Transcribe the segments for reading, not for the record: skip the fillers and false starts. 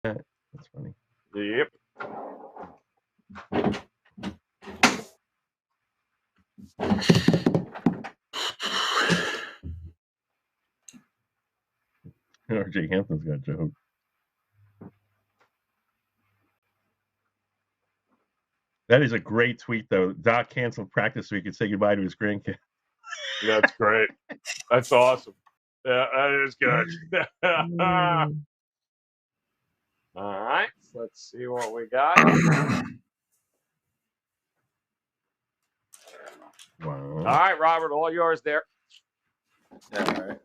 That's funny. Yep. RJ Hampton's got a joke. That is a great tweet, though. Doc canceled practice so he could say goodbye to his grandkid. That's great. That's awesome. Yeah, that is good. All right, let's see what we got. Wow. All right, Robert, all yours there. All right.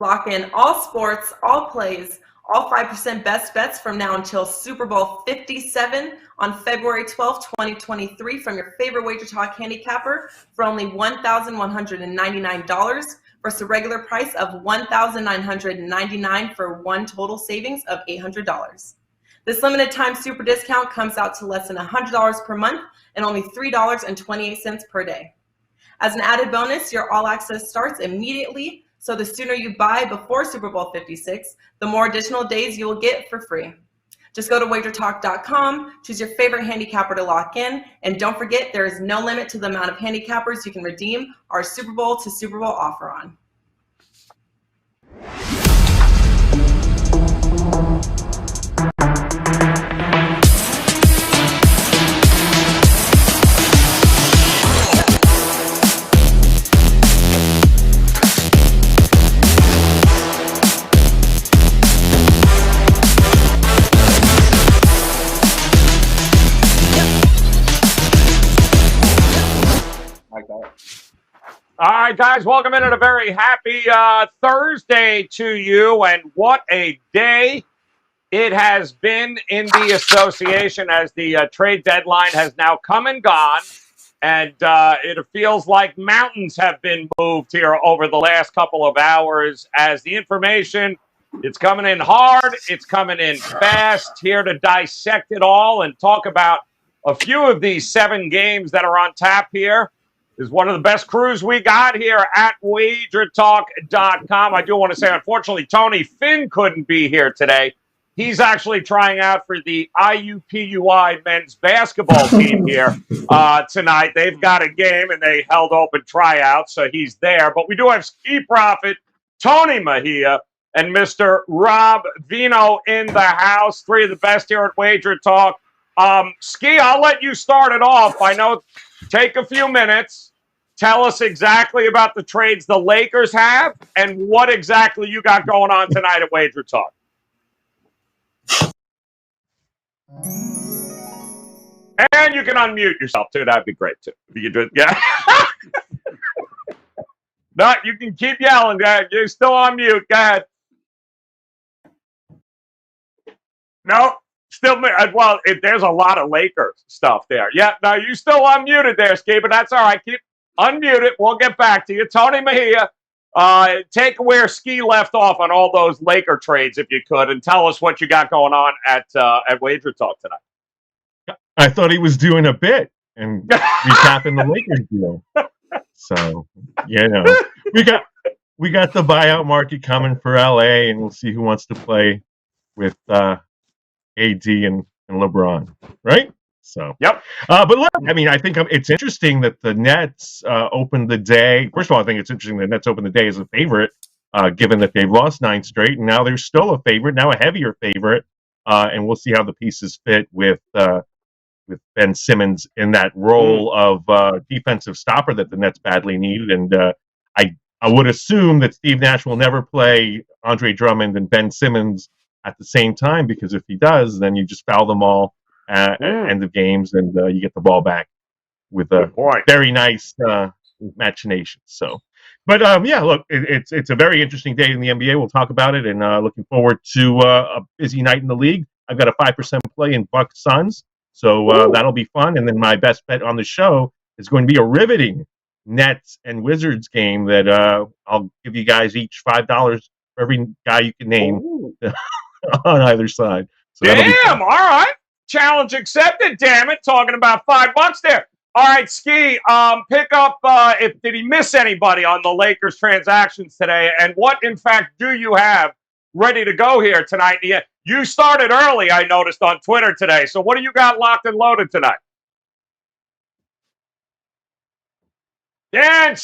Lock in all sports, all plays, all 5% best bets from now until Super Bowl 57 on February 12, 2023 from your favorite WagerTalk handicapper for only $1,199 versus a regular price of $1,999 for one total savings of $800. This limited time super discount comes out to less than $100 per month and only $3.28 per day. As an added bonus, your all access starts immediately. So the sooner you buy before Super Bowl 56, the more additional days you will get for free. Just go to WagerTalk.com, choose your favorite handicapper to lock in, and don't forget there is no limit to the amount of handicappers you can redeem our Super Bowl to Super Bowl offer on. All right, guys, welcome in at a very happy Thursday to you. And what a day it has been in the association as the trade deadline has now come and gone. And it feels like mountains have been moved here over the last couple of hours as the information, it's coming in hard, it's coming in fast. Here to dissect it all and talk about a few of these 7 games that are on tap here is one of the best crews we got here at WagerTalk.com. I do want to say, unfortunately, Tony Finn couldn't be here today. He's actually trying out for the IUPUI men's basketball team here tonight. They've got a game, and they held open tryouts, so he's there. But we do have Ski Prophet, Tony Mejia, and Mr. Rob Vino in the house. 3 of the best here at Wager Talk. Ski, I'll let you start it off. I know, take a few minutes. Tell us exactly about the trades the Lakers have and what exactly you got going on tonight at Wager Talk. And you can unmute yourself, too. That'd be great, too. If you could do it. Yeah. No, you can keep yelling. You're still on mute. Go ahead. No, still. Well, there's a lot of Lakers stuff there. Yeah, no, you still unmuted there, Ski, but that's all right. Keep unmuted. We'll get back to you. Tony Mejia, take where Ski left off on all those Laker trades, if you could, and tell us what you got going on at WagerTalk tonight. I thought he was doing a bit and recapping the Lakers deal. So, we got the buyout market coming for LA, and we'll see who wants to play with AD and LeBron, right? So, yep. But look, I mean, I think it's interesting that the Nets opened the day. First of all, I think it's interesting the Nets opened the day as a favorite, given that they've lost 9 straight, and now they're still a favorite, now a heavier favorite, and we'll see how the pieces fit with Ben Simmons in that role of defensive stopper that the Nets badly need. And I would assume that Steve Nash will never play Andre Drummond and Ben Simmons at the same time, because if he does, then you just foul them all at end of games, and you get the ball back with a very nice machination. So, but look, it's a very interesting day in the NBA. We'll talk about it, and looking forward to a busy night in the league. I've got a 5% play in Bucks Suns. So that'll be fun. And then my best bet on the show is going to be a riveting Nets and Wizards game that I'll give you guys each $5 for every guy you can name on either side. So damn, all right. Challenge accepted, damn it. Talking about $5 there. All right, Ski, pick up did he miss anybody on the Lakers transactions today? And what, in fact, do you have ready to go here tonight? You started early, I noticed, on Twitter today. So what do you got locked and loaded tonight? And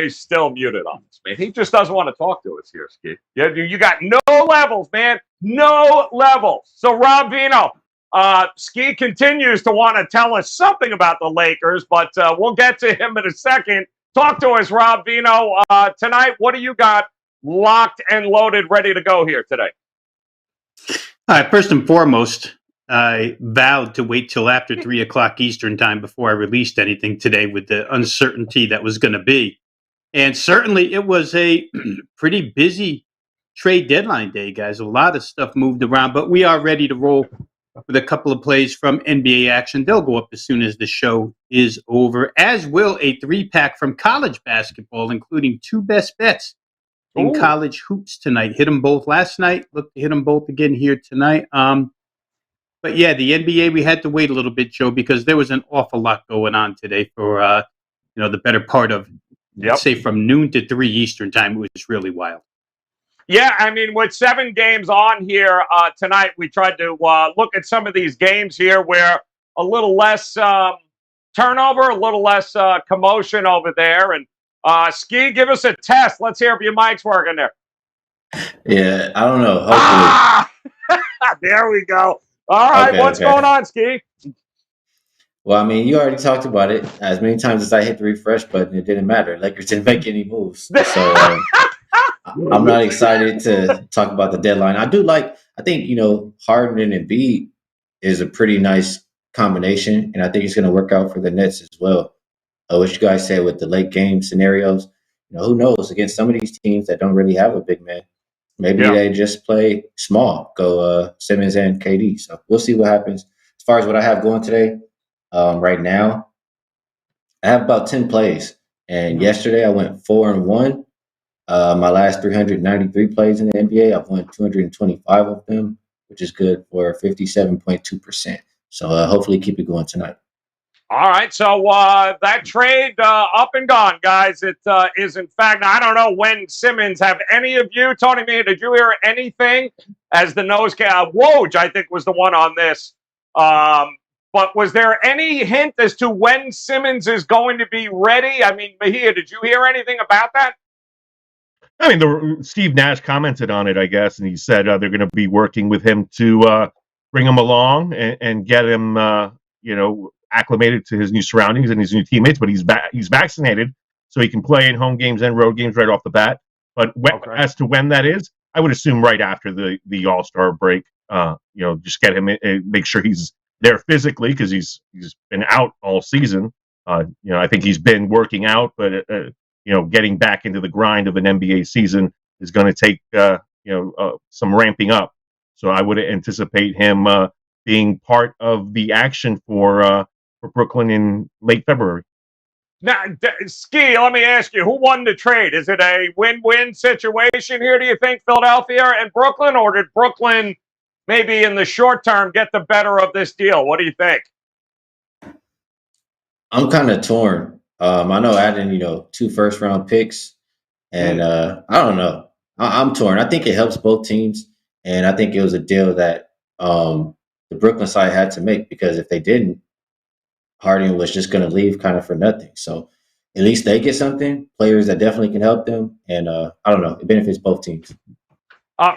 he's still muted on us, man. He just doesn't want to talk to us here, Ski. You got no levels, man. No levels. So, Rob Vino, Ski continues to want to tell us something about the Lakers, but we'll get to him in a second. Talk to us, Rob Vino. Tonight, what do you got locked and loaded, ready to go here today? All right, first and foremost, I vowed to wait till after 3 o'clock Eastern time before I released anything today with the uncertainty that was going to be. And certainly it was a pretty busy trade deadline day, guys. A lot of stuff moved around, but we are ready to roll with a couple of plays from NBA action. They'll go up as soon as the show is over, as will a 3-pack from college basketball, including 2 best bets in college hoops tonight. Hit them both last night. Look to hit them both again here tonight. But yeah, the NBA, we had to wait a little bit, Joe, because there was an awful lot going on today for the better part of, let's say, from noon to 3 Eastern time. It was really wild. Yeah, I mean, with 7 games on here tonight, we tried to look at some of these games here where a little less turnover, a little less commotion over there. And Ski, give us a test. Let's hear if your mic's working there. Yeah, I don't know. Hopefully. There we go. All right, what's going on, Ski? Well, I mean, you already talked about it. As many times as I hit the refresh button, it didn't matter. Lakers didn't make any moves. So I'm not excited to talk about the deadline. I think, Harden and Embiid is a pretty nice combination, and I think it's going to work out for the Nets as well. What you guys said with the late game scenarios, who knows? Against some of these teams that don't really have a big man, maybe they just play small, go Simmons and KD. So we'll see what happens. As far as what I have going today, right now, I have about 10 plays. And yesterday I went 4-1. My last 393 plays in the NBA, I've won 225 of them, which is good for 57.2%. So hopefully keep it going tonight. All right, so that trade up and gone, guys. It is, in fact, I don't know when Simmons, have any of you, Tony, did you hear anything as the nose came? Woj, I think, was the one on this. But was there any hint as to when Simmons is going to be ready? I mean, Mejia, did you hear anything about that? I mean, Steve Nash commented on it, I guess, and he said they're going to be working with him to bring him along and get him, acclimated to his new surroundings and his new teammates. But he's vaccinated, so he can play in home games and road games right off the bat. But as to when that is, I would assume right after the All-Star break. Just get him, make sure he's there physically, because he's been out all season. I think he's been working out, but getting back into the grind of an NBA season is going to take some ramping up. So I would anticipate him being part of the action for Brooklyn in late February. Now, Ski, let me ask you, who won the trade? Is it a win-win situation here, do you think, Philadelphia and Brooklyn, or did Brooklyn maybe in the short term get the better of this deal? What do you think? I'm kind of torn. I know adding, 2 first-round picks, and I don't know. I'm torn. I think it helps both teams, and I think it was a deal that the Brooklyn side had to make, because if they didn't, Harden was just going to leave kind of for nothing. So at least they get something, players that definitely can help them, and I don't know. It benefits both teams.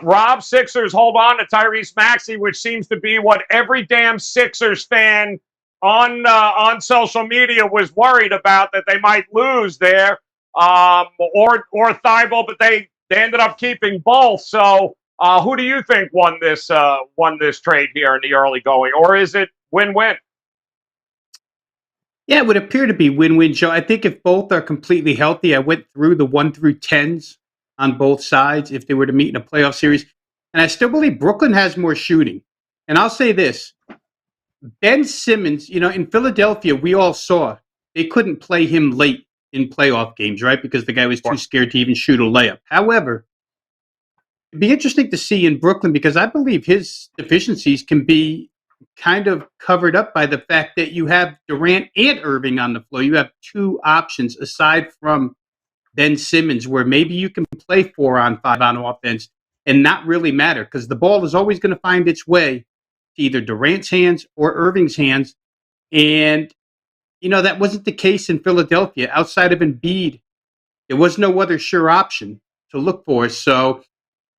Rob, Sixers hold on to Tyrese Maxey, which seems to be what every damn Sixers fan on social media was worried about, that they might lose there, or Thibault, but they ended up keeping both. So who do you think won this trade here in the early going, or is it win-win? Yeah, it would appear to be win-win, Joe. I think if both are completely healthy, I went through the 1 through 10s on both sides if they were to meet in a playoff series. And I still believe Brooklyn has more shooting. And I'll say this. Ben Simmons, in Philadelphia, we all saw they couldn't play him late in playoff games, right? Because the guy was too scared to even shoot a layup. However, it'd be interesting to see in Brooklyn, because I believe his deficiencies can be kind of covered up by the fact that you have Durant and Irving on the floor. You have 2 options aside from Ben Simmons, where maybe you can play 4-on-5 on offense and not really matter, because the ball is always going to find its way to either Durant's hands or Irving's hands. And, that wasn't the case in Philadelphia. Outside of Embiid, there was no other sure option to look for. So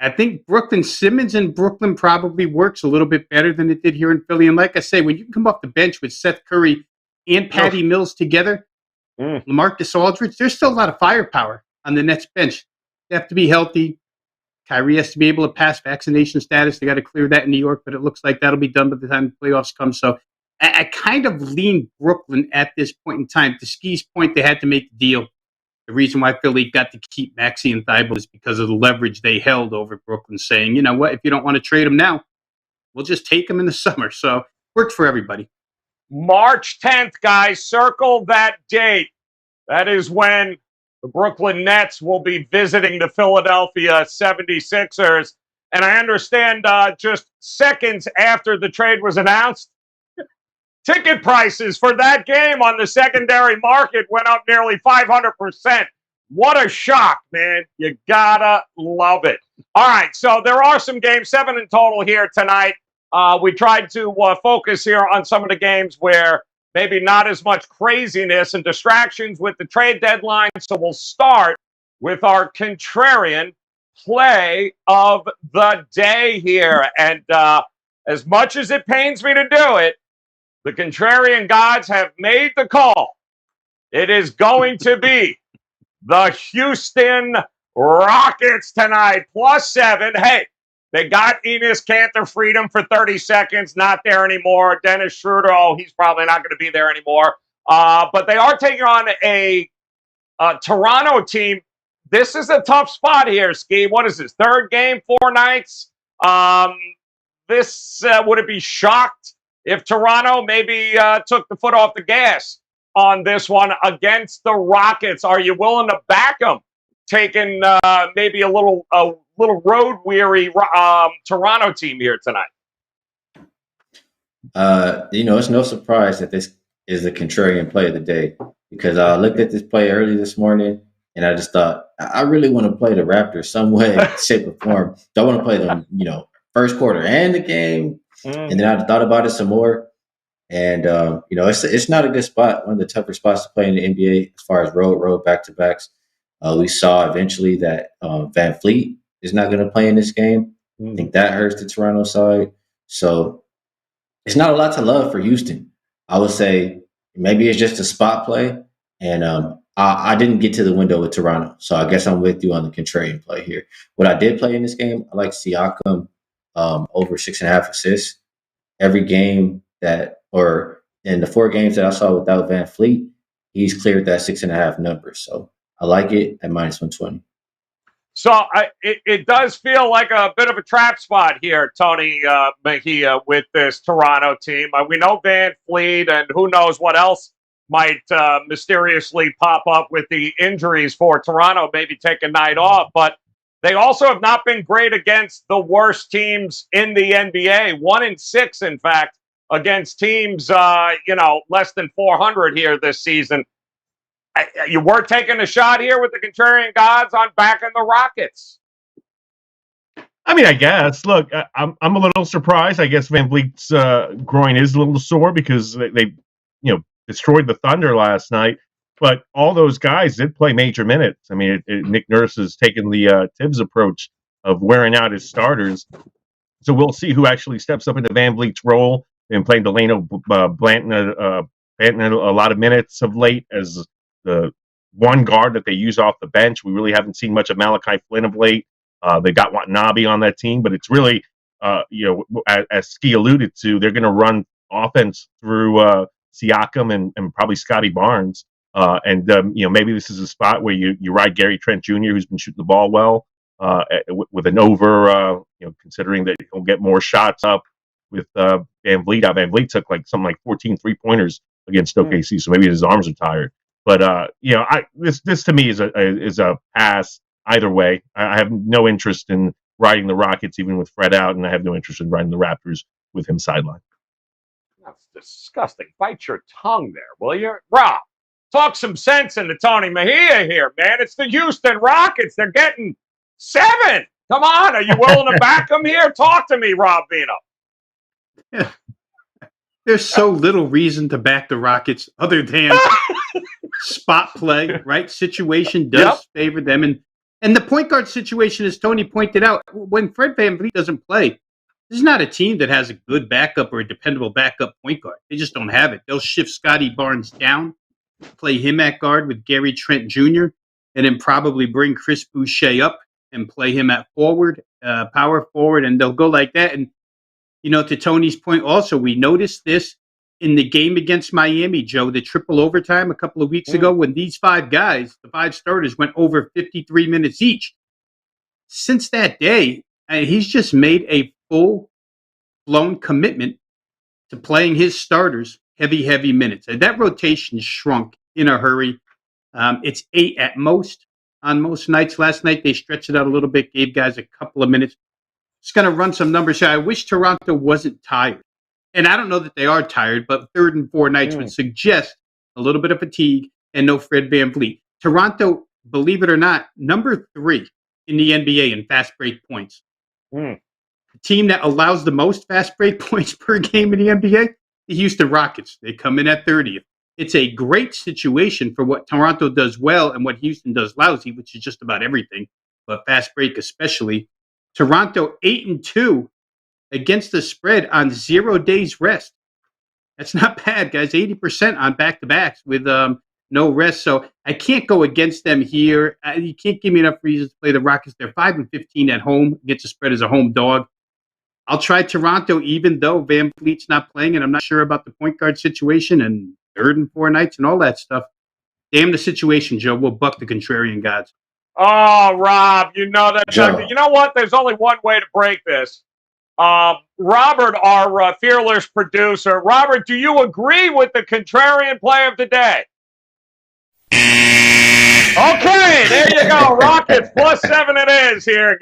I think Simmons in Brooklyn probably works a little bit better than it did here in Philly. And like I say, when you come off the bench with Seth Curry and Patty Mills together, LaMarcus Aldridge, there's still a lot of firepower on the Nets bench. They have to be healthy. Kyrie has to be able to pass vaccination status. They got to clear that in New York, but it looks like that'll be done by the time the playoffs come. So I kind of lean Brooklyn at this point in time. To Ski's point, they had to make the deal. The reason why Philly got to keep Maxey and Thibault is because of the leverage they held over Brooklyn, saying, you know what, if you don't want to trade them now, we'll just take them in the summer. So worked for everybody. March 10th, guys, circle that date. That is when the Brooklyn Nets will be visiting the Philadelphia 76ers. And I understand just seconds after the trade was announced, ticket prices for that game on the secondary market went up nearly 500%. What a shock, man. You gotta love it. All right, so there are some games, 7 in total here tonight. We tried to focus here on some of the games where maybe not as much craziness and distractions with the trade deadline. So we'll start with our contrarian play of the day here. And as much as it pains me to do it, the contrarian gods have made the call. It is going to be the Houston Rockets tonight, +7. Hey, they got Enes Kanter freedom for 30 seconds. Not there anymore. Dennis Schroeder, he's probably not going to be there anymore. But they are taking on a Toronto team. This is a tough spot here, Ski. What is this? 3rd game, 4 nights? Would it be shocked if Toronto maybe took the foot off the gas on this one against the Rockets? Are you willing to back them, taking maybe a little road-weary Toronto team here tonight? It's no surprise that this is the contrarian play of the day, because I looked at this play early this morning and I just thought, I really want to play the Raptors some way, shape, or form. Don't want to play them, first quarter and the game. And then I thought about it some more. And, it's not a good spot, one of the tougher spots to play in the NBA as far as road back-to-backs. We saw eventually that Van Fleet is not going to play in this game. I think that hurts the Toronto side. So it's not a lot to love for Houston. I would say maybe it's just a spot play. And I didn't get to the window with Toronto. So I guess I'm with you on the contrarian play here. What I did play in this game, I like Siakam over 6.5 assists. Every game or in the 4 games that I saw without Van Fleet, he's cleared that 6.5 number. So I like it at -120. So it does feel like a bit of a trap spot here, Tony Mejia, with this Toronto team. We know Van Fleet and who knows what else might mysteriously pop up with the injuries for Toronto, maybe take a night off. But they also have not been great against the worst teams in the NBA. 1-6, in fact, against teams, less than 400 here this season. You were taking a shot here with the contrarian gods on backing the Rockets. I mean, I guess. Look, I'm a little surprised. I guess Van Vliet's groin is a little sore because they destroyed the Thunder last night. But all those guys did play major minutes. I mean, Nick Nurse has taken the Tibbs approach of wearing out his starters. So we'll see who actually steps up into Van Vliet's role. Been playing Delano Blanton a lot of minutes of late as the one guard that they use off the bench. We really haven't seen much of Malachi Flynn of late. They got Watanabe on that team, but it's really, as Ski alluded to, they're going to run offense through Siakam and probably Scotty Barnes. Maybe this is a spot where you ride Gary Trent Jr., who's been shooting the ball well, with an over, considering that he'll get more shots up with Van Vliet. Van Vliet took something like 14 3-pointers against OKC, so maybe his arms are tired. But this to me is a pass either way. I have no interest in riding the Rockets even with Fred out, and I have no interest in riding the Raptors with him sidelined. That's disgusting. Bite your tongue there, will you? Rob, talk some sense into Tony Mejia here, man. It's the Houston Rockets. They're getting 7. Come on. Are you willing to back them here? Talk to me, Rob Vino. Yeah. There's so little reason to back the Rockets other than spot play, right? Situation does favor them. And the point guard situation, as Tony pointed out, when Fred VanVleet doesn't play, this is not a team that has a good backup or a dependable backup point guard. They just don't have it. They'll shift Scotty Barnes down, play him at guard with Gary Trent Jr., and then probably bring Chris Boucher up and play him at forward, power forward, and they'll go like that. And, to Tony's point also, we noticed this in the game against Miami, Joe, the triple overtime a couple of weeks ago, when these 5 guys, the 5 starters, went over 53 minutes each. Since that day, he's just made a full-blown commitment to playing his starters heavy minutes. And that rotation shrunk in a hurry. It's 8 at most on most nights. Last night, they stretched it out a little bit, gave guys a couple of minutes. Just going to run some numbers here. I wish Toronto wasn't tired. And I don't know that they are tired, but 3rd and 4 nights would suggest a little bit of fatigue and no Fred VanVleet. Toronto, believe it or not, number 3 in the NBA in fast break points. The team that allows the most fast break points per game in the NBA, the Houston Rockets. They come in at 30th. It's a great situation for what Toronto does well and what Houston does lousy, which is just about everything, but fast break especially. Toronto 8-2 against the spread on 0 days rest. That's not bad, guys. 80% on back-to-backs with no rest. So I can't go against them here. You can't give me enough reasons to play the Rockets. They're 5-15 at home against the spread as a home dog. I'll try Toronto even though Van Vliet's not playing, and I'm not sure about the point guard situation and 3rd and 4 nights and all that stuff. Damn the situation, Joe. We'll buck the contrarian gods. Oh, Rob, you know that. Joe. You know what? There's only one way to break this. Robert, our fearless producer. Robert, do you agree with the contrarian play of the day? Okay, there you go. Rockets +7 it is here.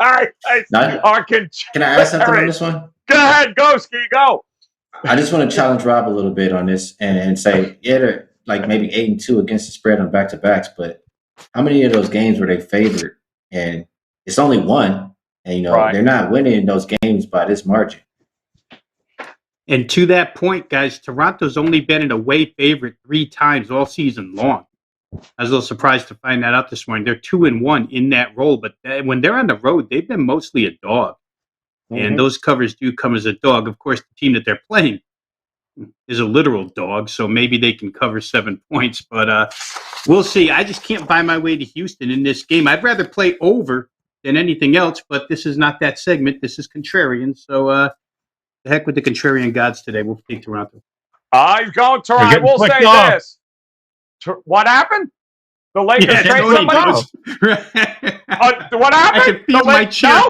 All right. Can I add something on this one? Go ahead. Go, Ski. Go. I just want to challenge Rob a little bit on this and say, they're like maybe 8-2 against the spread on back-to-backs, but how many of those games were they favored? And it's only 1. And, they're not winning those games by this margin. And to that point, guys, Toronto's only been an away favorite 3 times all season long. I was a little surprised to find that out this morning. They're 2-1 in that role, but when they're on the road, they've been mostly a dog. And those covers do come as a dog. Of course, the team that they're playing is a literal dog, so maybe they can cover 7 points. But we'll see. I just can't buy my way to Houston in this game. I'd rather play over than anything else, but this is not that segment. This is contrarian. So the heck with the contrarian gods today. We'll take Toronto. He's going Toronto. I will say this. What happened? The Lakers Yeah, trade Tony somebody? goes. What happened? I can feel my chair. No?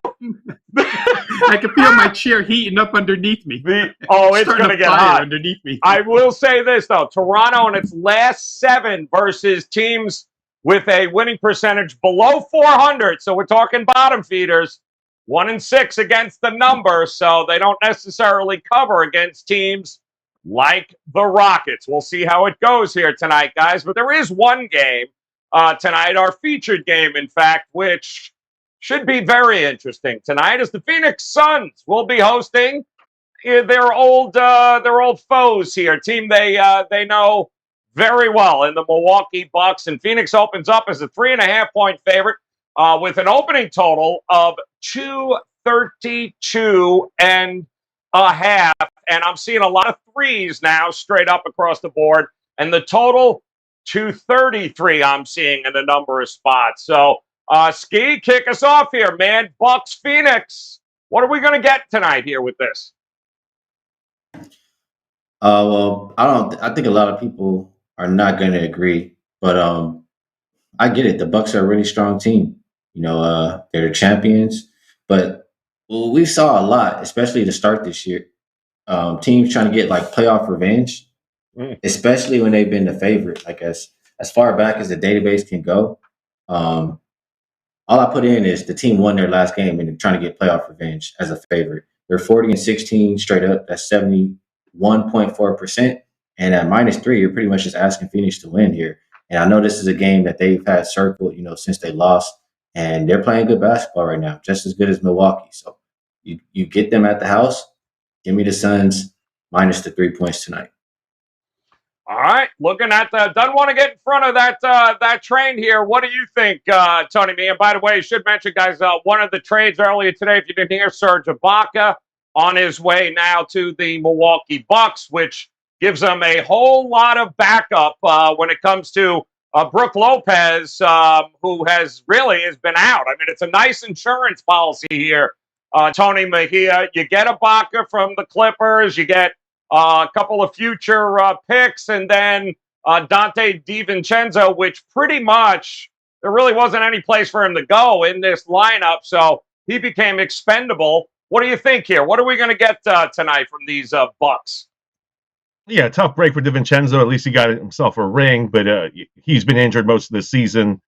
I can feel my chair heating up underneath me. It's Starting going to a get fire hot. underneath me. I will say this, though. Toronto in its last 7 versus teams with a winning percentage below 400. So we're talking bottom feeders. 1-6 against the number. So they don't necessarily cover against teams like the Rockets. We'll see how it goes here tonight, guys. But there is one game tonight, our featured game, in fact, which should be very interesting tonight, as the Phoenix Suns will be hosting their old foes here, team they know very well in the Milwaukee Bucks. And Phoenix opens up as a 3.5-point favorite with an opening total of 232 and a half. And I'm seeing a lot of threes now straight up across the board. And the total 233 I'm seeing in a number of spots. So Ski, kick us off here, man. Bucks Phoenix. What are we going to get tonight here with this? Well, I think a lot of people are not going to agree, but I get it. The Bucks are a really strong team. They're the champions, but we saw a lot, especially to start this year. Teams trying to get like playoff revenge, especially when they've been the favorite. Like as far back as the database can go. All I put in is the team won their last game and they're trying to get playoff revenge as a favorite. They're 40-16 straight up. That's 71.4%. And at -3, you're pretty much just asking Phoenix to win here. And I know this is a game that they've had circled, since they lost. And they're playing good basketball right now, just as good as Milwaukee. So you get them at the house. Give me the Suns minus the 3 points tonight. All right, looking at doesn't want to get in front of that train here. What do you think, Tony? Me, and by the way, you should mention, guys, one of the trades earlier today, if you didn't hear, Serge Ibaka on his way now to the Milwaukee Bucks, which gives them a whole lot of backup when it comes to Brook Lopez, who has been out. I mean, it's a nice insurance policy here, Tony Mejia. You get Ibaka from the Clippers, you get a couple of future picks, and then Dante DiVincenzo, which pretty much there really wasn't any place for him to go in this lineup, so he became expendable. What do you think here? What are we going to get tonight from these Bucks? Yeah, tough break for DiVincenzo. At least he got himself a ring, but he's been injured most of the season.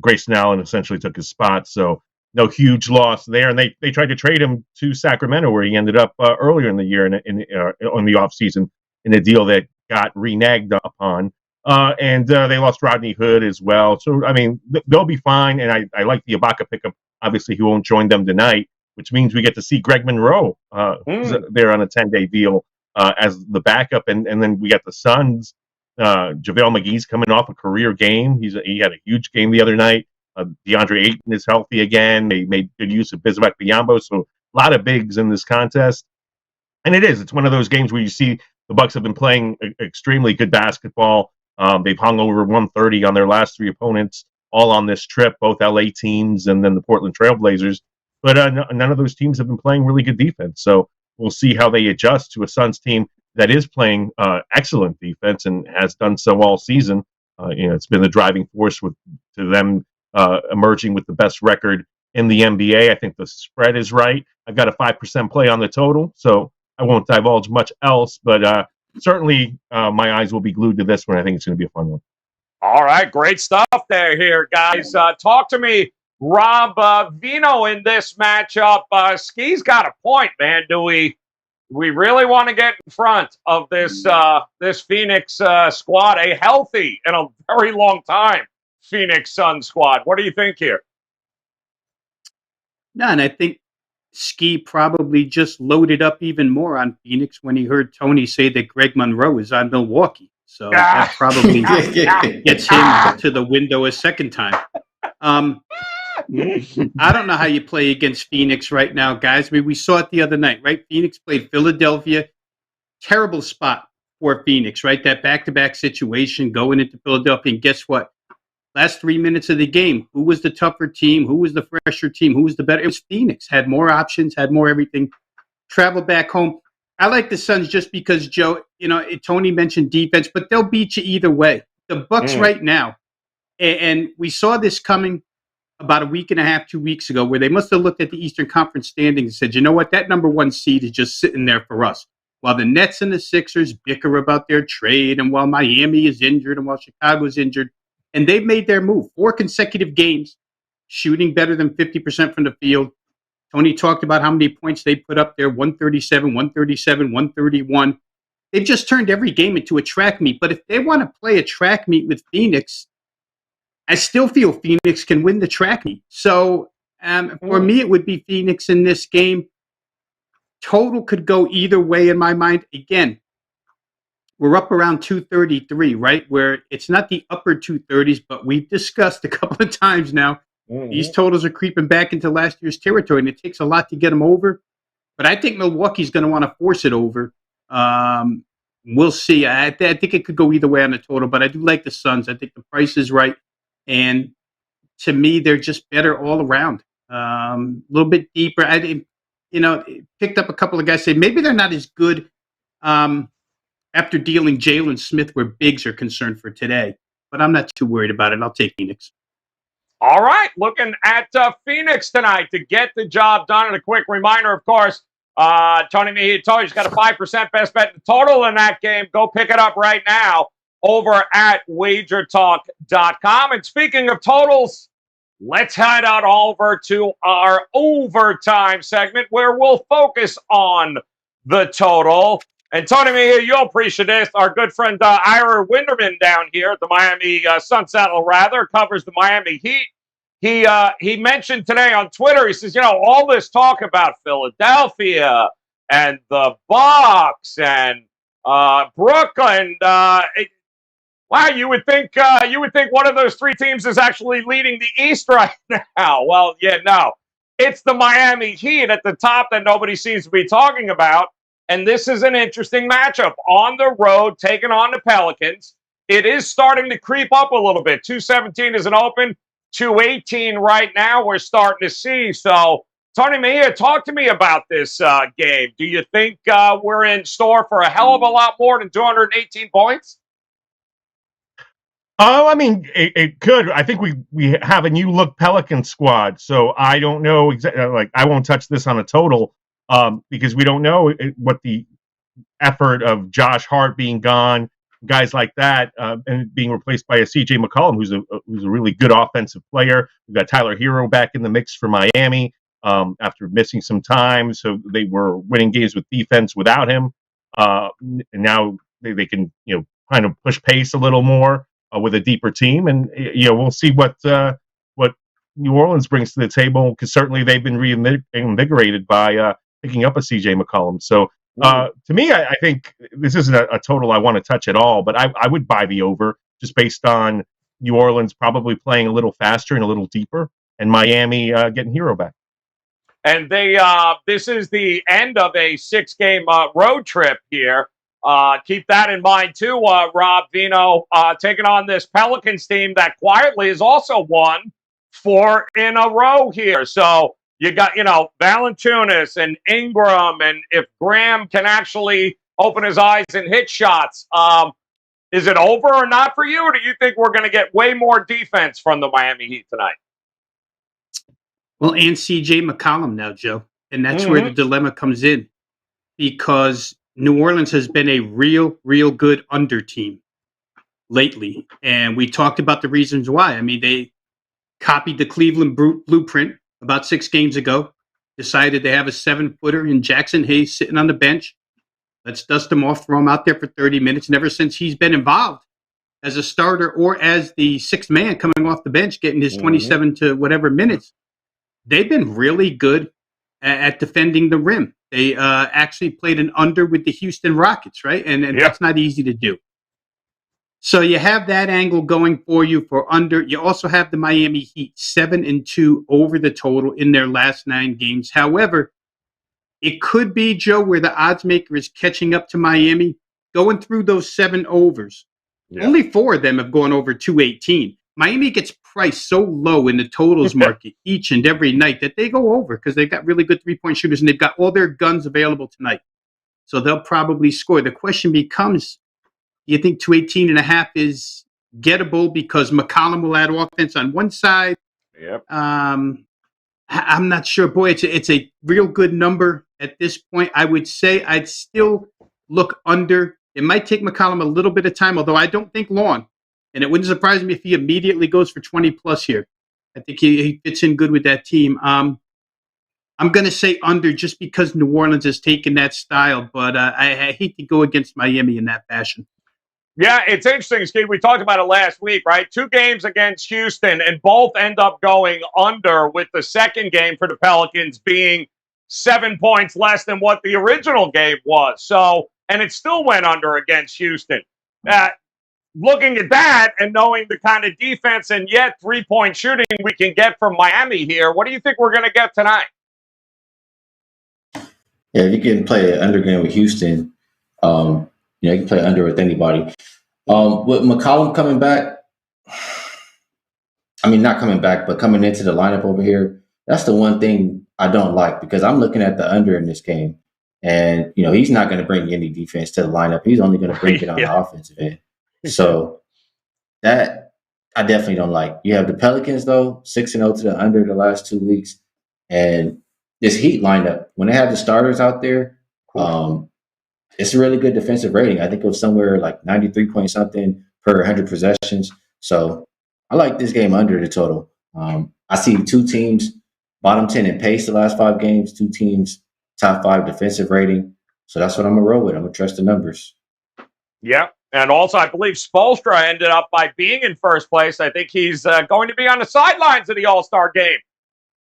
Grayson Allen essentially took his spot, so no huge loss there. And they tried to trade him to Sacramento, where he ended up earlier in the year on the offseason in a deal that got reneged upon. And they lost Rodney Hood as well. So, I mean, they'll be fine. And I like the Ibaka pickup. Obviously, he won't join them tonight, which means we get to see Greg Monroe there on a 10-day deal as the backup. And then we got the Suns. JaVale McGee's coming off a career game. He had a huge game the other night. DeAndre Ayton is healthy again. They made good use of Bismack Biyombo. So a lot of bigs in this contest. And it's one of those games where you see the Bucks have been playing extremely good basketball. They've hung over 130 on their last 3 opponents, all on this trip, both LA teams and then the Portland Trailblazers. But none of those teams have been playing really good defense. So we'll see how they adjust to a Suns team that is playing excellent defense and has done so all season. It's been the driving force to them emerging with the best record in the NBA. I think the spread is right. I've got a 5% play on the total, so I won't divulge much else, but certainly my eyes will be glued to this one. I think it's going to be a fun one. All right, great stuff there here, guys. Talk to me, Rob Vino, in this matchup. Ski's got a point, man. Do we really want to get in front of this Phoenix squad, a healthy and a very long time Phoenix Suns squad? What do you think here? No, and I think Ski probably just loaded up even more on Phoenix when he heard Tony say that Greg Monroe is on Milwaukee. So that probably gets him to the window a second time. I don't know how you play against Phoenix right now, guys. I mean, we saw it the other night, right? Phoenix played Philadelphia. Terrible spot for Phoenix, right? That back-to-back situation going into Philadelphia. And guess what? Last 3 minutes of the game, who was the tougher team? Who was the fresher team? Who was the better? It was Phoenix. Had more options, had more everything. Travel back home. I like the Suns just because, Joe, Tony mentioned defense, but they'll beat you either way. The Bucks right now And we saw this coming about a week and a half, 2 weeks ago, where they must have looked at the Eastern Conference standings and said, you know what, that number one seed is just sitting there for us. While the Nets and the Sixers bicker about their trade, and while Miami is injured, and while Chicago's injured, and they've made their move. 4 consecutive games, shooting better than 50% from the field. Tony talked about how many points they put up there, 137, 137, 131. They've just turned every game into a track meet. But if they want to play a track meet with Phoenix, I still feel Phoenix can win the track meet. So for me, it would be Phoenix in this game. Total could go either way in my mind. Again, we're up around 233, right? Where it's not the upper 230s, but we've discussed a couple of times now. These totals are creeping back into last year's territory, and it takes a lot to get them over. But I think Milwaukee's going to want to force it over. We'll see. I think it could go either way on the total, but I do like the Suns. I think the price is right. And to me, they're just better all around. A little bit deeper. Picked up a couple of guys say maybe they're not as good after dealing Jalen Smith where bigs are concerned for today. But I'm not too worried about it. I'll take Phoenix. All right, looking at Phoenix tonight to get the job done. And a quick reminder, of course, Tony Mejia told you he's got a 5% best bet in total in that game. Go pick it up right now over at WagerTalk.com. And speaking of totals, let's head out over to our overtime segment where we'll focus on the total. And Tony Mejia, you'll appreciate this. Our good friend Ira Winderman down here at the Miami Sun Saddle, covers the Miami Heat. He mentioned today on Twitter, he says, all this talk about Philadelphia and the Bucks and Brooklyn. Wow, you would think one of those 3 teams is actually leading the East right now. Well, yeah, no. It's the Miami Heat at the top that nobody seems to be talking about. And this is an interesting matchup. On the road, taking on the Pelicans. It is starting to creep up a little bit. 217 is an open. 218 right now we're starting to see. So, Tony Mejia, talk to me about this game. Do you think we're in store for a hell of a lot more than 218 points? Oh, I mean, it could. I think we have a new look Pelican squad, so I don't know exactly. Like, I won't touch this on a total because we don't know what the effort of Josh Hart being gone, guys like that, and being replaced by a CJ McCollum, who's a really good offensive player. We've got Tyler Hero back in the mix for Miami after missing some time, so they were winning games with defense without him. And now they can kind of push pace a little more with a deeper team, and we'll see what New Orleans brings to the table, because certainly they've been reinvigorated by picking up a CJ McCollum. So to me, I think this isn't a total I want to touch at all, but I would buy the over just based on New Orleans probably playing a little faster and a little deeper, and Miami getting Hero back. And this is the end of a 6-game road trip here. Keep that in mind too, Rob Vino, taking on this Pelicans team that quietly has also won 4 in a row here. So you got, Valanciunas and Ingram, and if Graham can actually open his eyes and hit shots, is it over or not for you, or do you think we're going to get way more defense from the Miami Heat tonight? Well, and CJ McCollum now, Joe. And that's where the dilemma comes in, because New Orleans has been a real good under team lately. And we talked about the reasons why. I mean, they copied the Cleveland blueprint about 6 games ago, decided to have a 7-footer in Jackson Hayes sitting on the bench. Let's dust him off, throw him out there for 30 minutes. And ever since he's been involved as a starter or as the 6th man coming off the bench, getting his 27 to whatever minutes, they've been really good at defending the rim. They actually played an under with the Houston Rockets, right? And that's not easy to do. So you have that angle going for you for under. You also have the Miami Heat 7-2 over the total in their last 9 games. However, it could be, Joe, where the odds maker is catching up to Miami, going through those 7 overs. Yeah. Only 4 of them have gone over 218. Miami gets priced so low in the totals market each and every night that they go over because they've got really good 3-point shooters and they've got all their guns available tonight. So they'll probably score. The question becomes, do you think 218.5 is gettable because McCollum will add offense on one side. Yep. I'm not sure. Boy, it's a real good number at this point. I would say I'd still look under. It might take McCollum a little bit of time, although I don't think long. And it wouldn't surprise me if he immediately goes for 20 plus here. I think he fits in good with that team. I'm going to say under just because New Orleans has taken that style, but I hate to go against Miami in that fashion. Yeah, it's interesting, Steve. We talked about it last week, right? 2 games against Houston, and both end up going under, with the second game for the Pelicans being 7 points less than what the original game was. So, and it still went under against Houston. Looking at that and knowing the kind of defense and yet 3-point shooting we can get from Miami here, what do you think we're going to get tonight? Yeah, if you can play an under game with Houston, you can play under with anybody. With McCollum coming back, I mean, not coming back, but coming into the lineup over here, that's the one thing I don't like, because I'm looking at the under in this game. And, he's not going to bring any defense to the lineup. He's only going to bring it on the offensive end. So that I definitely don't like. You have the Pelicans, though, 6-0 to the under the last 2 weeks. And this Heat lineup, when they have the starters out there, it's a really good defensive rating. I think it was somewhere like 93 point something per 100 possessions. So I like this game under the total. I see 2 teams bottom 10 in pace the last 5 games, 2 teams top 5 defensive rating. So that's what I'm going to roll with. I'm going to trust the numbers. Yeah. And also, I believe Spoelstra ended up by being in first place. I think he's going to be on the sidelines of the All-Star game.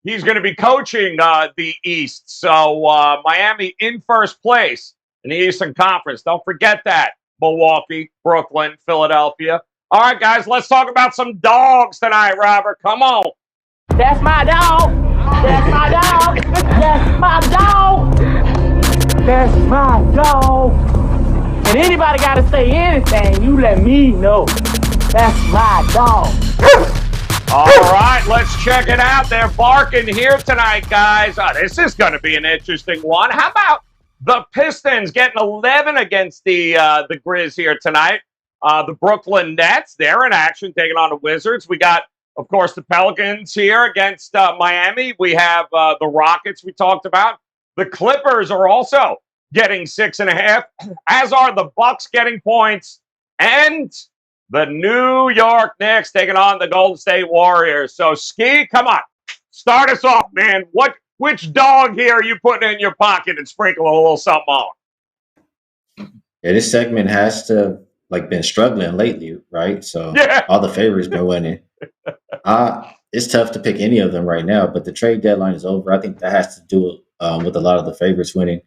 He's going to be coaching the East. So Miami in first place in the Eastern Conference. Don't forget that. Milwaukee, Brooklyn, Philadelphia. All right, guys, let's talk about some dogs tonight, Robert. Come on. That's my dog. That's my dog. That's my dog. That's my dog. And anybody got to say anything, you let me know. That's my dog. All right, let's check it out. They're barking here tonight, guys. This is going to be an interesting one. How about the Pistons getting 11 against the Grizz here tonight? The Brooklyn Nets, they're in action, taking on the Wizards. We got, of course, the Pelicans here against Miami. We have the Rockets we talked about. The Clippers are also getting 6.5, as are the Bucks getting points. And the New York Knicks taking on the Golden State Warriors. So, Ski, come on. Start us off, man. Which dog here are you putting in your pocket and sprinkle a little something on? Yeah, this segment has to been struggling lately, right? So all the favorites been winning. It's tough to pick any of them right now, but the trade deadline is over. I think that has to do with a lot of the favorites winning.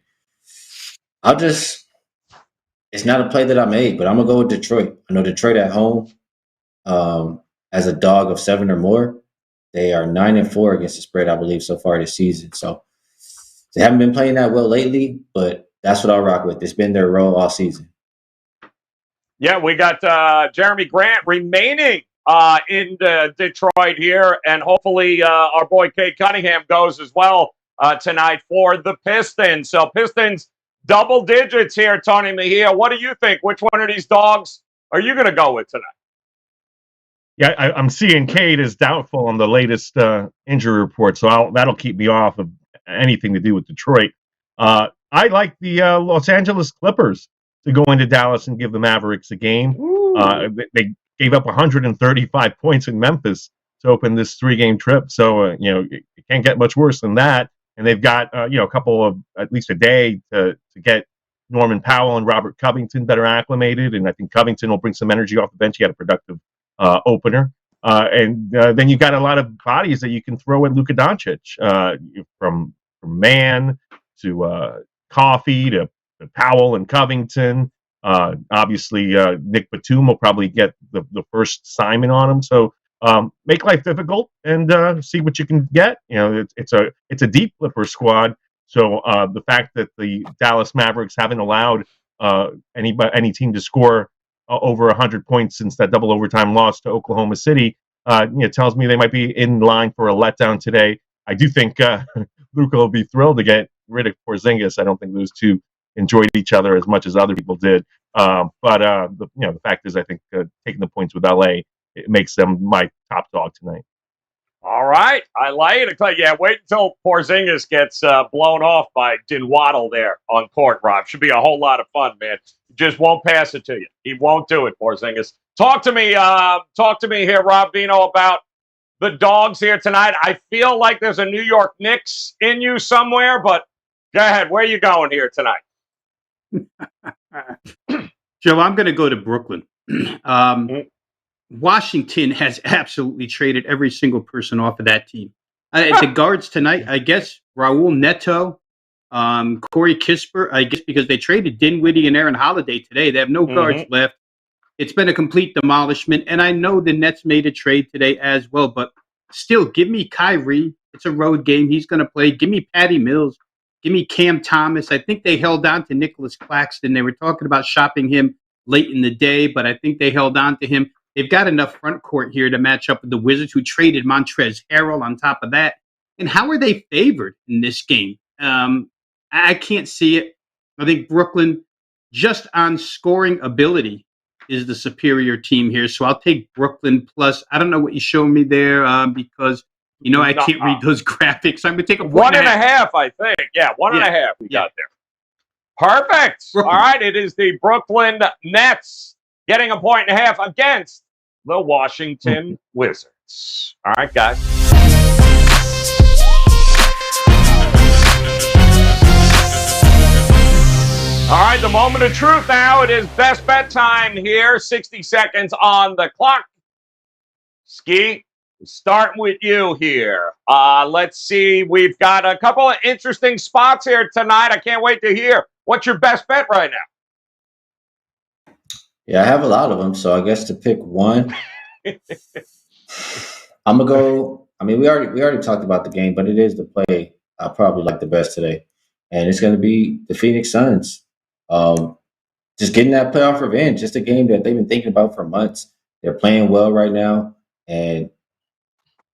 It's not a play that I made, but I'm going to go with Detroit. I know Detroit at home, as a dog of 7 or more, they are 9-4 against the spread, I believe, so far this season. So they haven't been playing that well lately, but that's what I'll rock with. It's been their role all season. Yeah, we got Jeremy Grant remaining in Detroit here, and hopefully our boy Cade Cunningham goes as well tonight for the Pistons. So Pistons double digits here, Tony Mejia. What do you think? Which one of these dogs are you going to go with tonight? Yeah, I'm seeing Cade is doubtful on the latest injury report, so that'll keep me off of anything to do with Detroit. I like the Los Angeles Clippers to go into Dallas and give the Mavericks a game. They gave up 135 points in Memphis to open this 3-game trip, so it can't get much worse than that. And they've got a couple of at least a day to get Norman Powell and Robert Covington better acclimated, and I think Covington will bring some energy off the bench. He had a productive opener, and then you got a lot of bodies that you can throw at Luka Doncic, from Mann to Coffey to Powell and Covington. Obviously, Nick Batum will probably get the first assignment on him. So make life difficult and see what you can get. It's a deep Clipper squad. So the fact that the Dallas Mavericks haven't allowed any team to score over 100 points since that double overtime loss to Oklahoma City, tells me they might be in line for a letdown today. I do think Luka will be thrilled to get rid of Porzingis. I don't think those two enjoyed each other as much as other people did. But the fact is, I think taking the points with LA it makes them my top dog tonight. All right. I like it. Yeah, wait until Porzingis gets blown off by Dinwaddle there on court, Rob. Should be a whole lot of fun, man. He just won't pass it to you. He won't do it, Porzingis. Talk to me here, Rob Vino, about the dogs here tonight. I feel like there's a New York Knicks in you somewhere, but go ahead. Where are you going here tonight? Joe, I'm going to go to Brooklyn. Washington has absolutely traded every single person off of that team. The guards tonight, I guess, Raul Neto, Corey Kispert, I guess because they traded Dinwiddie and Aaron Holiday today. They have no guards left. It's been a complete demolishment. And I know the Nets made a trade today as well, but still, give me Kyrie. It's a road game. He's going to play. Give me Patty Mills. Give me Cam Thomas. I think they held on to Nicholas Claxton. They were talking about shopping him late in the day, but I think they held on to him. They've got enough front court here to match up with the Wizards, who traded Montrezl Harrell on top of that. And how are they favored in this game? I can't see it. I think Brooklyn, just on scoring ability, is the superior team here. So I'll take Brooklyn plus. I don't know what you showed me there because, I can't read those graphics. I'm going to take a 1.5, I think. Yeah, 1.5 we got there. Perfect. Brooklyn. All right, it is the Brooklyn Nets getting 1.5 against the Washington Wizards. All right, guys. All right, the moment of truth now. It is best bet time here. 60 seconds on the clock. Ski, starting with you here. Let's see. We've got a couple of interesting spots here tonight. I can't wait to hear. What's your best bet right now? Yeah, I have a lot of them, so I guess to pick one, I'm gonna go. I mean, we already talked about the game, but it is the play I probably like the best today, and it's gonna be the Phoenix Suns. Just getting that playoff revenge, just a game that they've been thinking about for months. They're playing well right now, and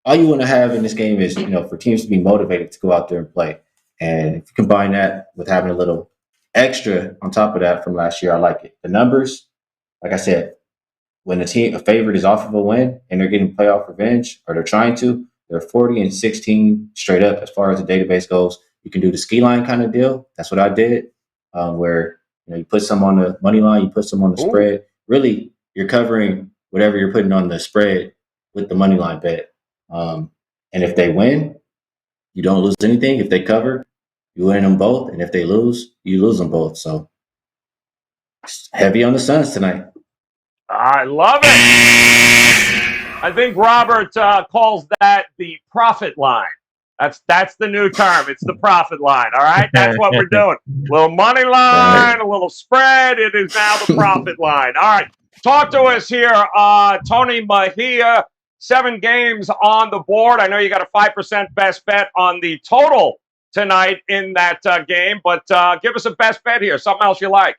all you want to have in this game is, for teams to be motivated to go out there and play. And if you combine that with having a little extra on top of that from last year, I like it. The numbers, like I said, when a favorite is off of a win and they're getting playoff revenge, or they're trying to, they're 40-16 straight up as far as the database goes. You can do the ski line kind of deal. That's what I did, where you put some on the money line, you put some on the spread. Really, you're covering whatever you're putting on the spread with the money line bet. And if they win, you don't lose anything. If they cover, you win them both. And if they lose, you lose them both. So heavy on the Suns tonight. I love it. I think Robert calls that the profit line. That's the new term. It's the profit line. All right, that's what we're doing. A little money line, a little spread. It is now the profit line. All right, talk to us here, Tony Mejia. 7 games on the board. I know you got a 5% best bet on the total tonight in that game, but give us a best bet here. Something else you like.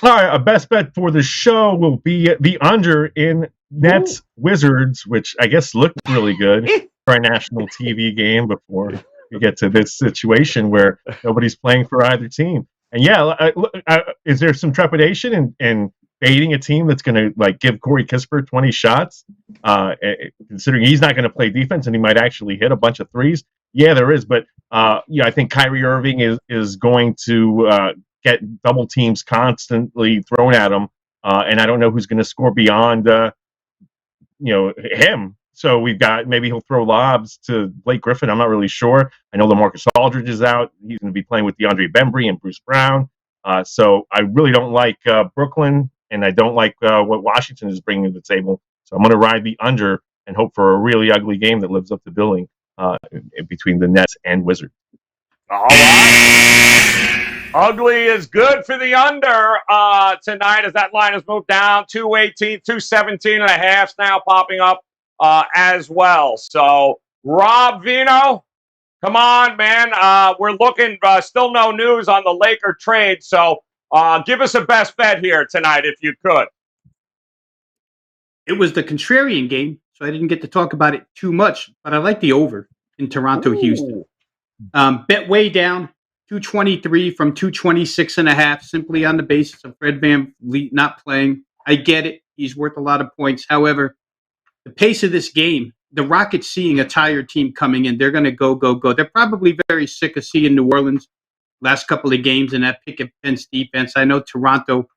All right, a best bet for the show will be the under in Nets Wizards, which I guess looked really good for a national TV game before we get to this situation where nobody's playing for either team. And is there some trepidation in baiting a team that's going to give Corey Kispert 20 shots, considering he's not going to play defense and he might actually hit a bunch of threes? Yeah, there is, but I think Kyrie Irving is going to get double teams constantly thrown at him, and I don't know who's going to score beyond him. So we've got, maybe he'll throw lobs to Blake Griffin. I'm not really sure. I know LaMarcus Aldridge is out. He's going to be playing with DeAndre Bembry and Bruce Brown. So I really don't like Brooklyn, and I don't like what Washington is bringing to the table. So I'm going to ride the under and hope for a really ugly game that lives up to billing between the Nets and Wizards. All right. Ugly is good for the under tonight, as that line has moved down. 218, 217 and a half now popping up as well. So, Rob Vino, come on, man. We're looking, still no news on the Laker trade. So, give us a best bet here tonight, if you could. It was the contrarian game, so I didn't get to talk about it too much, but I like the over in Toronto-Houston. Bet way down, 223 from 226 and a half, simply on the basis of Fred VanVleet not playing. I get it. He's worth a lot of points. However, the pace of this game, the Rockets seeing a tired team coming in, they're going to go. They're probably very sick of seeing New Orleans last couple of games and that pick and fence defense. I know Toronto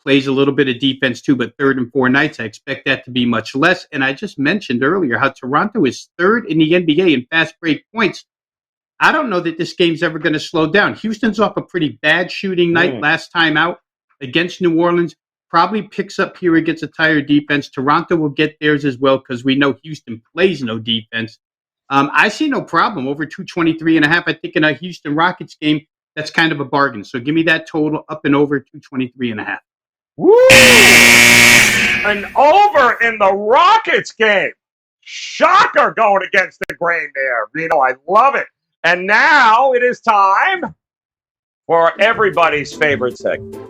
plays a little bit of defense too, but third and four nights, I expect that to be much less. And I just mentioned earlier how Toronto is third in the NBA in fast break points. I don't know that this game's ever going to slow down. Houston's off a pretty bad shooting night last time out against New Orleans. Probably picks up here against a tired defense. Toronto will get theirs as well because we know Houston plays no defense. I see no problem over 223.5. I think in a Houston Rockets game, that's kind of a bargain. So give me that total up and over 223.5. Woo! An over in the Rockets game. Shocker going against the grain there. Reno, I love it. And now it is time for everybody's favorite segment.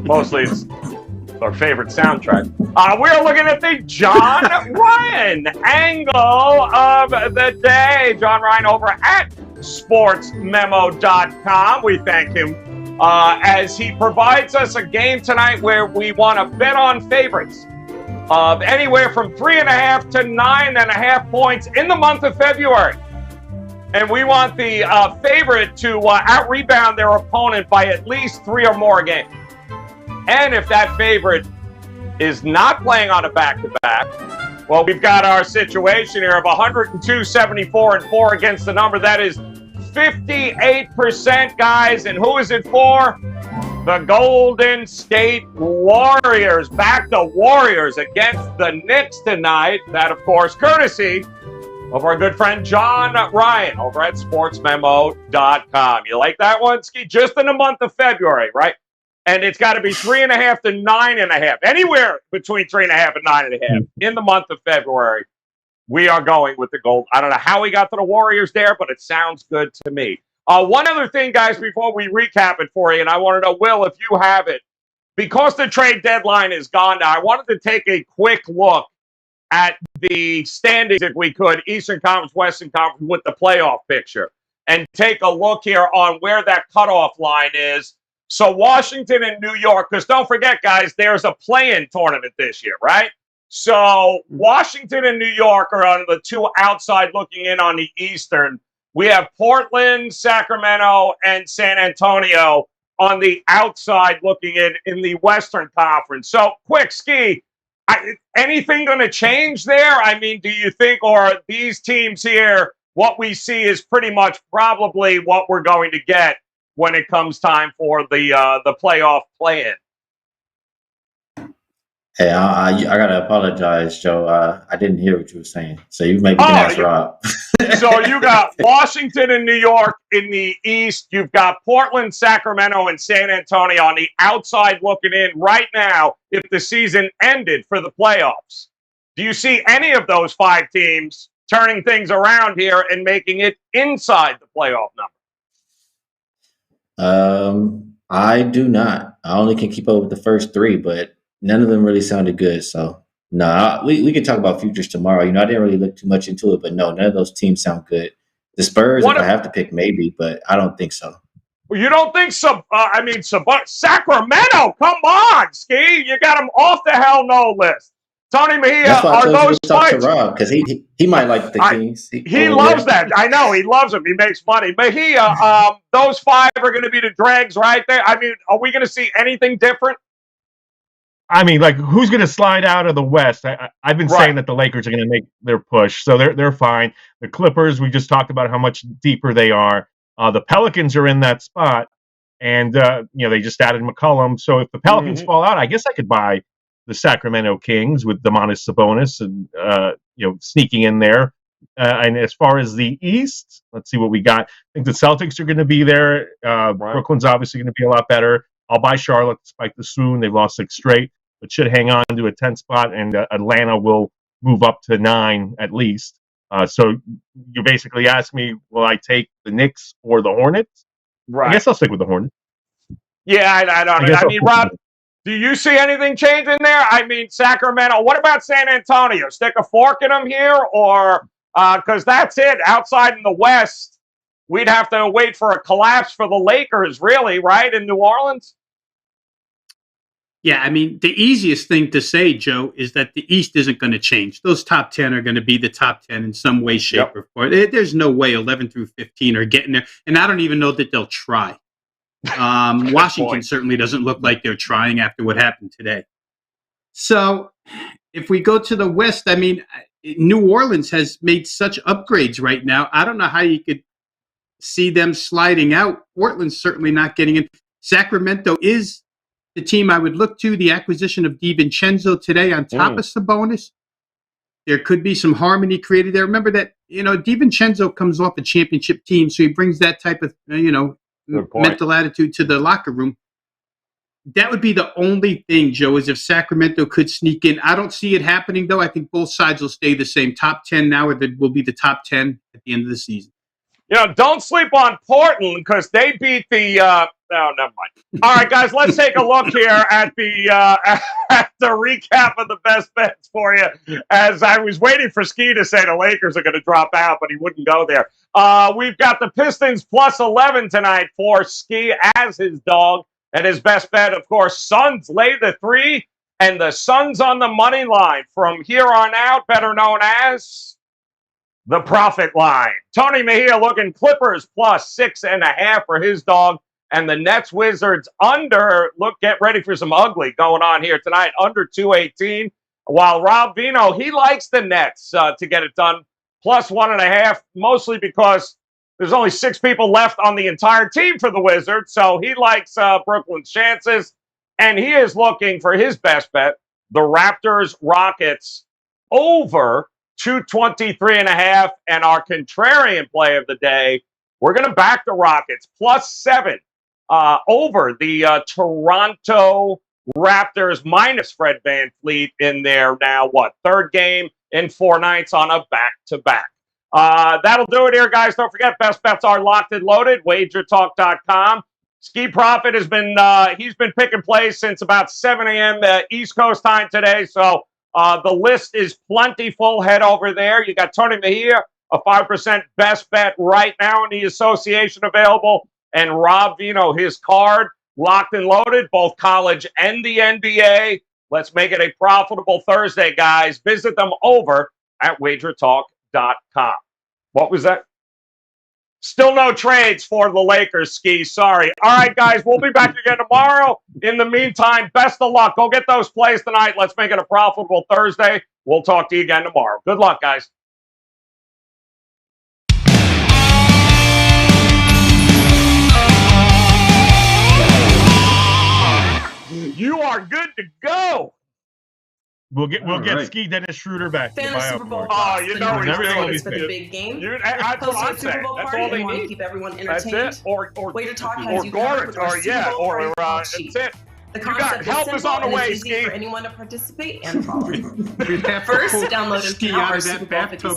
Mostly it's our favorite soundtrack. We're looking at the John Ryan angle of the day. John Ryan over at sportsmemo.com. We thank him as he provides us a game tonight where we want to bet on favorites of anywhere from 3.5 to 9.5 points in the month of February. And we want the favorite to out-rebound their opponent by at least 3 or more games. And if that favorite is not playing on a back-to-back, well, we've got our situation here of 102, 74, and 4 against the number. That is 58%, guys. And who is it for? The Golden State Warriors. Back to Warriors against the Knicks tonight. That, of course, courtesy of our good friend John Ryan over at sportsmemo.com. You like that one, Ski? Just in the month of February, right? And it's got to be 3.5 to 9.5. Anywhere between 3.5 and 9.5 in the month of February. We are going with the gold. I don't know how we got to the Warriors there, but it sounds good to me. One other thing, guys, before we recap it for you, and I want to know, Will, if you have it, because the trade deadline is gone now, I wanted to take a quick look at the standings, if we could, Eastern Conference, Western Conference, with the playoff picture, and take a look here on where that cutoff line is. So Washington and New York, because don't forget, guys, there's a play-in tournament this year, right? So Washington and New York are on the two outside looking in on the Eastern. We have Portland, Sacramento, and San Antonio on the outside looking in the Western Conference. So, quick, Ski, anything going to change there? I mean, do you think, or these teams here, what we see is pretty much probably what we're going to get when it comes time for the playoff play-in? Hey, I gotta apologize, Joe. I didn't hear what you were saying, so you maybe can ask Rob. So you got Washington and New York in the East. You've got Portland, Sacramento, and San Antonio on the outside looking in right now if the season ended for the playoffs. Do you see any of those 5 teams turning things around here and making it inside the playoff number? I do not. I only can keep up with the first 3, but none of them really sounded good. So, no, we can talk about futures tomorrow. You know, I didn't really look too much into it, but no, none of those teams sound good. The Spurs, if I have to pick, maybe, but I don't think so. Well, you don't think so? Sacramento, come on, Ski. You got them off the hell no list. Tony Mejia, are those fights? Because he might like the Kings. He loves that. I know. He loves them. He makes money. Mejia, those 5 are going to be the dregs right there. I mean, are we going to see anything different? I mean, like, who's going to slide out of the West? I've been saying that the Lakers are going to make their push, so they're fine. The Clippers, we just talked about how much deeper they are. The Pelicans are in that spot, and they just added McCollum. So if the Pelicans fall out, I guess I could buy the Sacramento Kings with Domantas Sabonis and sneaking in there. And as far as the East, let's see what we got. I think the Celtics are going to be there. Brooklyn's obviously going to be a lot better. I'll buy Charlotte despite the swoon. They've lost 6 straight, but should hang on to a 10 spot, and Atlanta will move up to 9 at least. So you basically ask me, will I take the Knicks or the Hornets? Right. I guess I'll stick with the Hornets. Yeah, I don't know. I mean, Rob, do you see anything changing there? I mean, Sacramento. What about San Antonio? Stick a fork in them here, or because that's it. Outside in the West, we'd have to wait for a collapse for the Lakers, really, right, in New Orleans? Yeah, I mean, the easiest thing to say, Joe, is that the East isn't going to change. Those top 10 are going to be the top 10 in some way, shape, or form. There's no way 11 through 15 are getting there. And I don't even know that they'll try. Washington certainly doesn't look like they're trying after what happened today. So if we go to the West, I mean, New Orleans has made such upgrades right now. I don't know how you could see them sliding out. Portland's certainly not getting in. Sacramento is the team I would look to. The acquisition of DiVincenzo today on top of Sabonis. There could be some harmony created there. Remember that, DiVincenzo comes off a championship team, so he brings that type of, mental attitude to the locker room. That would be the only thing, Joe, is if Sacramento could sneak in. I don't see it happening, though. I think both sides will stay the same. Top 10 now, or that will be the top 10 at the end of the season. Don't sleep on Portland because they beat the. No, never mind. All right, guys, let's take a look here at the recap of the best bets for you. As I was waiting for Ski to say the Lakers are going to drop out, but he wouldn't go there. We've got the Pistons plus 11 tonight for Ski as his dog, and his best bet, of course, Suns lay the 3, and the Suns on the money line from here on out, better known as the profit line. Tony Mejia looking Clippers plus 6.5 for his dog. And the Nets Wizards under, get ready for some ugly going on here tonight, under 218. While Rob Vino, he likes the Nets to get it done, plus 1.5, mostly because there's only 6 people left on the entire team for the Wizards. So he likes Brooklyn's chances. And he is looking for his best bet, the Raptors Rockets over 223.5, and our contrarian play of the day, we're going to back the Rockets plus 7 over the Toronto Raptors minus Fred VanVleet in their now third game in 4 nights on a back-to-back. That'll do it here, guys. Don't forget, best bets are locked and loaded. WagerTalk.com. Ski Profit has been he's been picking plays since about 7 a.m. East Coast time today, so. The list is plentiful. Head over there. You got Tony Mejia, a 5% best bet right now in the association available. And Rob Vino, his card, locked and loaded, both college and the NBA. Let's make it a profitable Thursday, guys. Visit them over at WagerTalk.com. What was that? Still no trades for the Lakers, Ski. Sorry. All right, guys, we'll be back again tomorrow. In the meantime, best of luck. Go get those plays tonight. Let's make it a profitable Thursday. We'll talk to you again tomorrow. Good luck, guys. You are good to go. We'll get Ski Dennis Schroeder back. Super Bowl. Oh, you know everything will be for the big game. That's what I'm saying. That's all they need. Keep everyone That's entertained. it. Or WagerTalk has you covered with our Super Bowl that's it. The concept help is us simple on the and way, it's easy Ski. for anyone to participate and follow. First, download and print out our Super Bowl 56